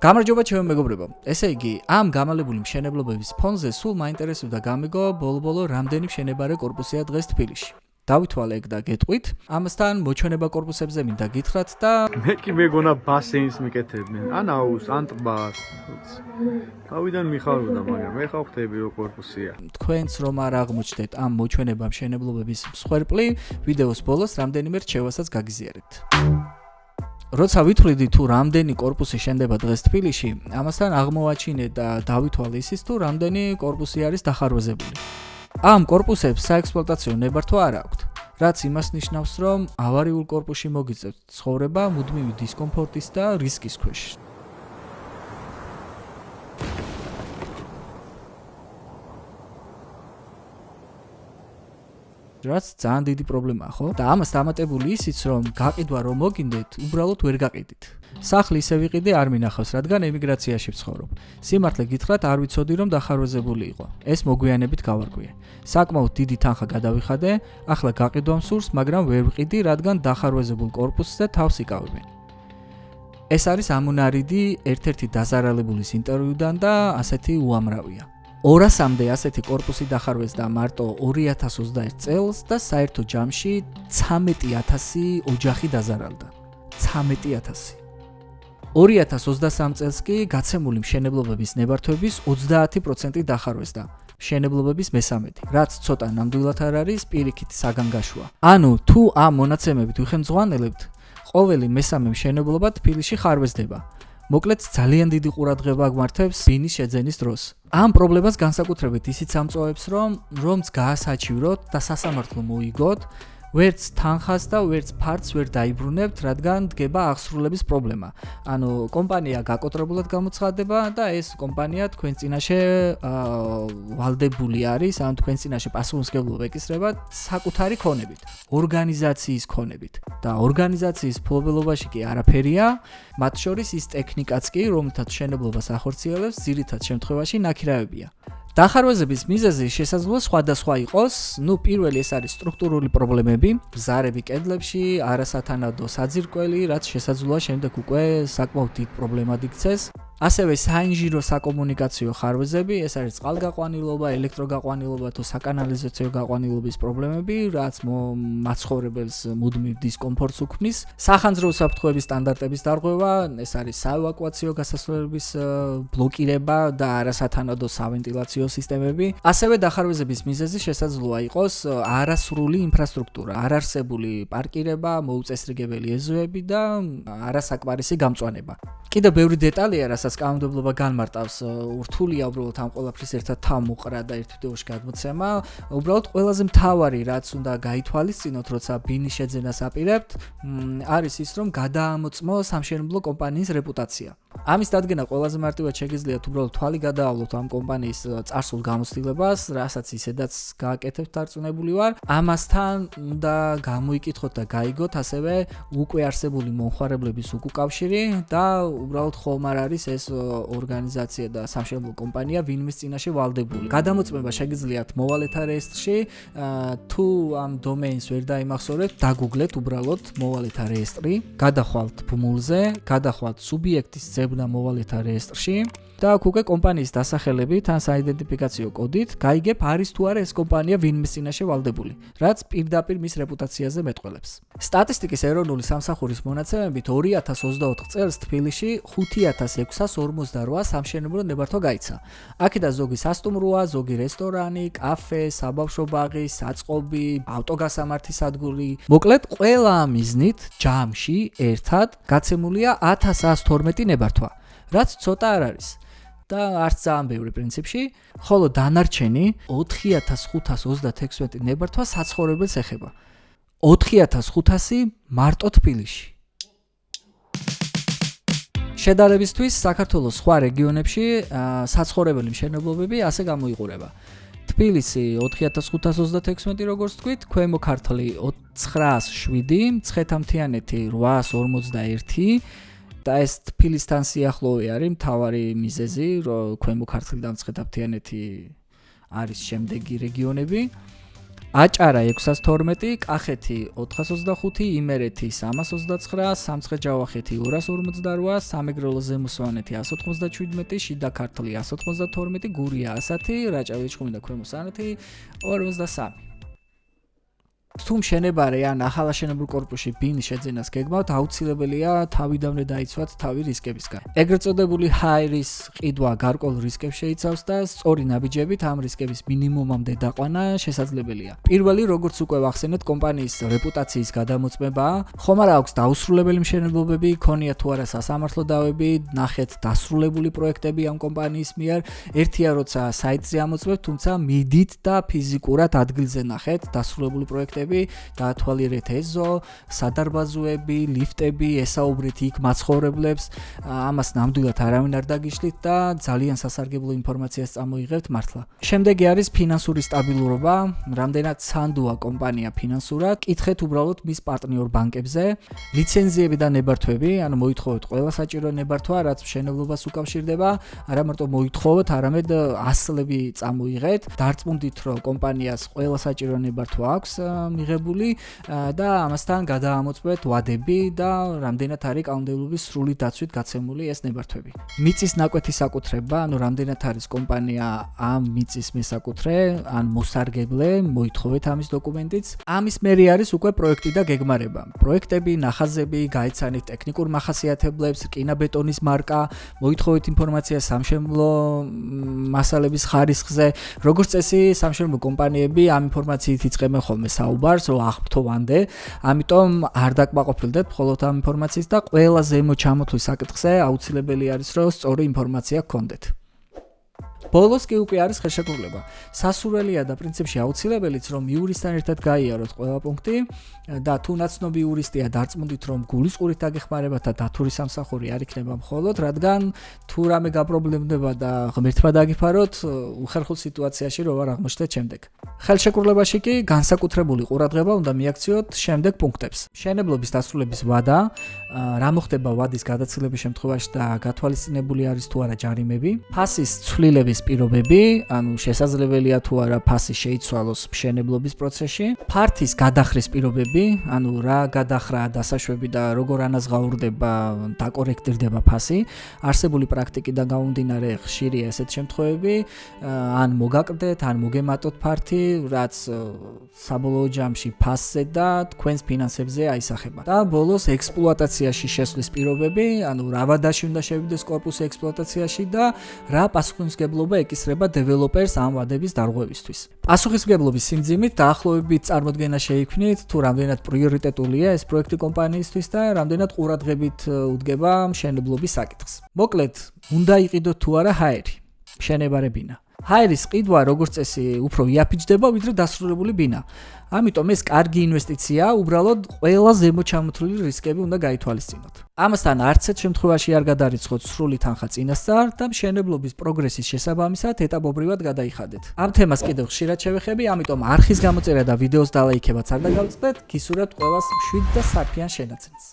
გამარჯობა ჩემო მეგობრებო. ესე იგი, ამ გამალებული მშენებლობების ფონზე სულ მაინტერესებდა გამიგო ბოლო-ბოლო რამდენი მშენებარე კორპუსია დღეს თბილისში. დავითვალე ეგ და გეტყვით. ამასთან მოჩვენება კორპუსებზე მინდა გითხრათ და მე კი მეგონა ბასეინს მიკეთებდნენ. ან აუს, ან ტბას. თავიდან მიხარობდა, მაგრამ მე ხავ ხტები რო კორპუსია. თქვენც რომ არ აღმოჩნდეთ ამ მოჩვენება მშენებლობების მსხვერპლი, ვიდეოს ბოლოს რამდენიმე რჩევასაც გაგიზიარებთ. როცა ვითვლიდი თუ რამდენი კორპუსი შენდება დღეს თბილისში, ამასთან აღმოვაჩინე და დავითვალე ისიც თუ რამდენი კორპუსი არის დახარვეზებული. ამ კორპუსებს საექსპლუატაციო ნებართვა არ აქვთ, რაც იმას ნიშნავს, რომ ავარიულ კორპუსში მოგიწევთ ცხოვრება მუდმივი დისკომფორტის და რისკის ქვეშ. რაც ძალიან დიდი პრობლემაა, ხო? და ამას დამატებული ისიც, რომ გაყიდვა რომ მოგინდეთ, უბრალოდ ვერ გაყიდით. სახლი ისე ვიყიდე არ მინახავს, რადგან ემიგრაციაში ვცხოვრობ. სიმართლე გითხრათ, არ ვიცოდი რომ დახარვეზებული იყო. ეს მოგვიანებით გავარკვიე. საკმაოდ დიდი თანხა გადავიხადე, ახლა გაყიდვამ სურს, მაგრამ ვერ ვყიდი, რადგან დახარვეზებულ კორპუსზე თავს იკავებენ. ეს არის ამონარიდი ერთ-ერთი დაზარალებულის ინტერვიუდან და ასეთი უამრავია. 200-მდე ასეთი კორპუსი დახარვეზდა მარტო 2021 წელს და საერთო ჯამში 13000 ოჯახი დაზარალდა. 13000. 2023 წელს კი გაცემული მშენებლობების ნებართვების 30% დახარვეზდა. მშენებლობების მესამედი, რაც ცოტა ნამდვილად არ არის პირიქით საგანგაშოა. ანუ თუ ამ მონაცემებით ვიხემძღვანელებთ, ყოველი მესამე მშენებლობა თბილისში ხარვეზდება. მოკლედ ძალიან დიდი ყურადღება გვართებს ბინის შეძენის დროს. ამ პრობლემას განსაკუთრებით ისიც ამწოვებს, რომც გაასაჩივროთ და სასამართლო მოიგოთ, ვერც თანხას და ვერც ფართს ვერ დაიბრუნებთ, რადგან დგება აღსრულების პრობლემა. ანუ კომპანია გაკოტრებულად გამოცხადდება და ეს კომპანია თქვენ წინაშე ვალდებული არის, ან თქვენ წინაშე პასუხისმგებლობა ეკისრება საკუთარი ქონებით, ორგანიზაციის ქონებით. და ორგანიზაციის ფლობელობაში კი არაფერია, მათ შორის ის ტექნიკაც კი, რომელთაც მშენებლობას ახორციელებს, ძირითად შემთხვევაში ნაქირავებია. დახარვეზების მიზეზი შესაძლოა სხვადასხვა იყოს. პირველი ეს არის სტრუქტურული პრობლემები, ბზარები კედლებში, არასათანადო საძირკველი, რაც შესაძლოა შემდეგ უკვე საკმაოდ დიდ პრობლემად იქცეს. ასევე საინჟინრო საკომუნიკაციო ხარვეზები, ეს არის წყალგაყვანილობა, ელექტროგაყვანილობა თუ საკანალიზაციო გაყვანილობის პრობლემები, რაც მაცხოვრებელს მუდმივ დისკომფორტს უქმნის. სახანძრო უსაფრთხოების სტანდარტების დარღვევა, ეს არის საევაკუაციო გასასვლელების ბლოკირება და არასათანადო სავენტილაციო სისტემები. ასევე დახარვეზების მიზეზი შესაძლოა იყოს არასრული ინფრასტრუქტურა, არარსებული პარკირება, მოუწესრიგებელი ეზოები და არასაკმარისი გამწვანება. კიდევ ბევრი დეტალია, რასაც კანონმდებლობა განმარტავს, რთულია უბრალოდ ამ ყველაფრის ერთად თავმოყრა და ერთ ვიდეოში გადმოცემა. უბრალოდ ყველაზე მთავარი, რაც უნდა გაითვალისწინოთ, როცა ბინის შეძენას აპირებთ, არის ის, რომ გადაამოწმო სამშენებლო კომპანიის რეპუტაცია. ამის დადგენა ყველაზე მარტივად შეგიძლიათ უბრალოდ თვალი გადაავლოთ ამ კომპანიის წარსულ გამოცდილებას, რასაც ისედაც გააკეთებთ დარწმუნებული ვარ. ამასთან უნდა გამოიკითხოთ და გაიგოთ ასევე უკვე არსებული მომხმარებლების უკავშირი და უბრალოდ ხომ არ არის ეს ორგანიზაცია და სამშენებლო კომპანია ვინმეს წინაშე ვალდებული. გადამოწმება შეგიძლიათ მოვალეთა რეესტრში, თუ ამ დომეინს ვერ დაიმახსოვრეთ, დაგუგლეთ უბრალოდ მოვალეთა რეესტრი, გადახვალთ ბმულზე, გადახვალთ სუბიექტის ძებნა მოვალეთა რეესტრში და აქ უკვე კომპანიის დასახელებით ან საიდენტიფიკაციო კოდით გაიგებ არის თუ არა ეს კომპანია ვინმეს წინაშე ვალდებული, რაც პირდაპირ მის რეპუტაციაზე მეტყველებს. სტატისტიკის ეროვნული სამსახურის მონაცემებით 2024 წელს თბილისში 5648 სამშენებლო ნებართვა გაიცა. აქედან ზოგი სასტუმროა, ზოგი რესტორანი, კაფე, საბავშვო ბაღი, საწყობი, ავტოგასამართი სადგური. მოკლედ ყველა ამ მიზნით ჯამში ერთად გაცემულია 1112 ნებართვა, რაც ცოტა არ არის. და არც ძალიან ბევრი პრინციპში, ხოლო დანარჩენი 4536 ნებართვა საცხოვრებელს ეხება. 4500 მარტო თბილისში. შედარებისთვის საქართველოს სხვა რეგიონებში საცხოვრებელი მშენებლობები ასე გამოიყურება. თბილისი 4536 როგორც თქვით, ქვემო ქართლი 907, მცხეთა-მთიანეთი 851 და ეს თბილისთან სიახლოვე არის მთავარი მიზეზი, რომ ქვემო ქართლი და მცხეთა-მთიანეთი არის შემდეგი რეგიონები. აჭარა 612, კახეთი 425, იმერეთი 329, სამცხე-ჯავახეთი 248, სამეგრელო ზემო სვანეთი 197, შიდა ქართლი 192, გურია 100, რაჭა-ლეჩხუმი და ქვემო სანათი 53. თუ მშენებარე ან ახალაშენებულ კორპუსში ბინის შეძენას გეგმავთ, აუცილებელია თავიდანვე დაიცვათ თავი რისკებისგან. ეგრეთ წოდებული ჰაერის ყიდვა გარკვეულ რისკებს შეიცავს და სწორი ნაბიჯებით ამ რისკების მინიმუმამდე დაყვანა შესაძლებელია. პირველი, როგორც უკვე ვახსენეთ, კომპანიის რეპუტაციის გადამოწმება, ხომ არა აქვს დაუსრულებელი მშენებლობები, ქონია თუ არა სასამართლო დავები, ნახეთ დასრულებული პროექტები ამ კომპანიის მიერ. ერთია, როცა საიტზე ამოწმებთ, თუმცა მიდით და ფიზიკურად ადგილზე ნახეთ დასრულებული პროექტები. დაათვალიერეთ ეზო, სადარბაზოები, ლიფტები, ესაუბრეთ იქ მაცხოვრებლებს, ამას ნამდვილად არავინ არ დაგიშლით და ძალიან სასარგებლო ინფორმაციას წამოიღებთ მართლა. შემდეგი არის ფინანსური სტაბილურობა, რამდენად სანდოა კომპანია ფინანსურად, კითხეთ უბრალოდ მის პარტნიორ ბანკებზე, ლიცენზიები და ნებართვები, ანუ მოითხოვეთ ყველა საჭირო ნებართვა, რაც მშენებლობას უკავშირდება, არა მარტო მოითხოვოთ, არამედ ასლები წამოიღეთ, დარწმუნდით, რომ კომპანიას ყველა საჭირო ნებართვა აქვს მიღებული და ამასთან გადაამოწმეთ ვადები და რამდენად არის კანონმდებლობის სრული დაცვით გაცემული ეს ნებართვები. მიწის ნაკვეთი საკუთრება, ანუ რამდენად არის კომპანია ამ მიწის მესაკუთრე, ან მოსარგებლე, მოითხოვეთ ამის დოკუმენტიც. ამის მერე არის უკვე პროექტი და გეგმარება. პროექტები, ნახაზები, გაიცანით ტექნიკურ მახასიათებლებს, რკინა-ბეტონის მარკა, მოითხოვეთ ინფორმაცია სამშენებლო მასალების ხარისხზე. როგორც წესი, სამშენებლო კომპანიები ამ ინფორმაციით იწყებენ ხოლმე საუბარს, რომ აღფრთოვანდე, ამიტომ არ დაკმაყოფილდეთ მხოლოდ ამ ინფორმაციით და ყველა ზემო ჩამოთვლის საკითხზე აუცილებელი არის, რომ სწორი ინფორმაცია გქონდეთ. ბოლოს კი უკვე არის ხელშეკრულება. სასურველია და პრინციპში აუცილებელიც, რომ იურისტთან ერთად გაიაროთ ყველა პუნქტი და თუ ნაცნობი იურისტია, დარწმუნდით, რომ გულისყურით დაგეხმარებათ და დათური სამსახური არ იქნება მხოლოდ, რადგან თუ რამე გაპრობლემდება და ღმერთმა დაგიფაროთ, უხერხულ სიტუაციაში რო ვარ აღმოჩნდეთ შემდეგ. ხელშეკრულებაში კი განსაკუთრებული ყურადღება უნდა მიაქციოთ შემდეგ პუნქტებს. მშენებლობის დასრულების ვადა, რა მოხდება ვადის გადაცილების შემთხვევაში და გათვალისწინებული არის თუ არა ჯარიმები, ფასის ცვლილების პირობები, ანუ შესაძლებელია თუ არა ფასი შეიცვალოს მშენებლობის პროცესში, ფართის გადახრის პირობები, ანუ რა გადახრა დასაშვები და როგორ ანაზღაურდება, დაკორექტირდება ფასი, არსებული პრაქტიკიდან გამომდინარე ხშირია ესეთ შემთხვევები, ან მოგაკრდეთ, ან მოგემატოთ ფართი, რაც საბოლოო ჯამში ფასზე და თქვენს ფინანსებზე აისახება. და ბოლოს ექსპლუატაციაში შესვლის პირობები, ანუ რა ვადაში უნდა შევიდეს კორპუსი ექსპლუატაციაში და რა პასუხისმგებლობა ეკისრება დეველოპერს ამ ვადების დარღვევისთვის. პასუხისმგებლობის სიმძიმით დაახლოებით წარმოდგენა შეიქმნით, თუ რამდენად პრიორიტეტულია ეს პროექტი კომპანიისთვის და რამდენად ყურადღებით უდგება მშენებლობის საკითხს. მოკლედ, უნდა იყიდოთ თუ არა ჰაერი, მშენებარე ბინა. ჰაერის ყიდვა როგორც წესი უფრო იაფიჯდება, ვიდრე დასრულებული ბინა. ამიტომ ეს კარგი ინვესტიცია, უბრალოდ ყველა ზემო ჩამოთვლილი რისკები უნდა გაითვალისწინოთ. ამასთან არც ერთ შემთხვევაში არ გადარიცხოთ სრული თანხა წინასწარ და მშენებლობის პროგრესის შესაბამისად ეტაპობრივად გადაიხადეთ. ამ თემას კიდევ ხშირად შევეხები, ამიტომ არხის გამოწერა და ვიდეოს დალაიქებაც არ დაგავიწყდეთ, გისურვებთ ყველას მშვიდ და სარფიან შენაცვლას.